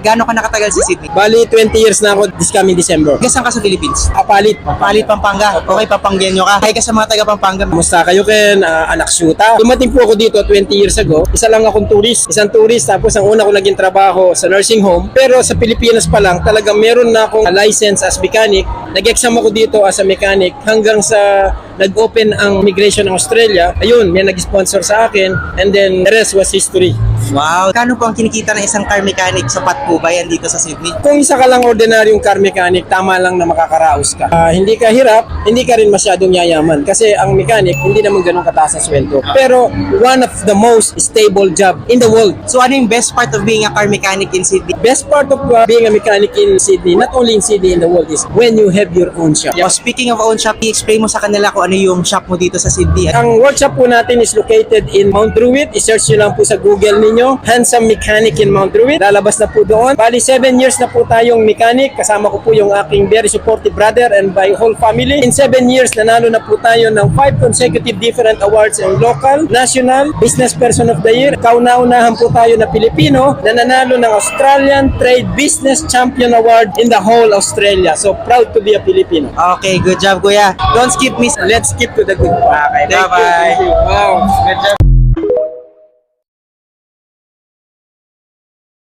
Gaano ka nakatagal sa Sydney? Bali, 20 years na ako this coming December. Gasan ka sa Philippines? Palit. Palit, Pampanga. Okay, Papanggenyo ka. Hi ka sa mga taga Pampanga. Kumusta kayo, Ken? Anak syuta. Dumating po ako dito 20 years ago. Isa lang akong tourist. Isang tourist. Tapos ang una ko naging trabaho sa nursing home. Pero sa Pilipinas pa lang, talagang meron na akong license as mechanic. Nag-exam ako dito as a mechanic hanggang sa nag-open ang migration ng Australia. Ayun, may nag-sponsor sa akin. And then the rest was history. Wow. Kano po ang kinikita ng isang car mechanic? Sapat po ba yan dito sa Sydney? Kung isa ka lang ordinaryong car mechanic, tama lang na makakaraos ka. Hindi ka hirap, hindi ka rin masyadong yayaman. Kasi ang mechanic, hindi naman ganun kataas ang sweldo. Pero one of the most stable job in the world. So ano yung best part of being a car mechanic in Sydney? Best part of being a mechanic in Sydney, not only in Sydney, in the world, is when you have your own shop. Oh, speaking of own shop, i-explain mo sa kanila kung ano yung shop mo dito sa Sydney. Ang workshop po natin is located in Mount Druitt. I-search nyo lang po sa Google ninyo. Handsome Mechanic in Mount Druitt. Lalabas na po doon. Bali, 7 years na po tayong mechanic. Kasama ko po yung aking very supportive brother and my whole family. In 7 years, nanalo na po tayo ng 5 consecutive different awards in local, national, business person of the year. Kauna-unahan po tayo na Pilipino na nanalo ng Australian Trade Business Champion Award in the whole Australia. So, proud to be a Filipino. Okay, good job kuya. Don't skip me. Let's skip to the good part. Okay, Thank you, bye-bye. thank you. Wow, good job.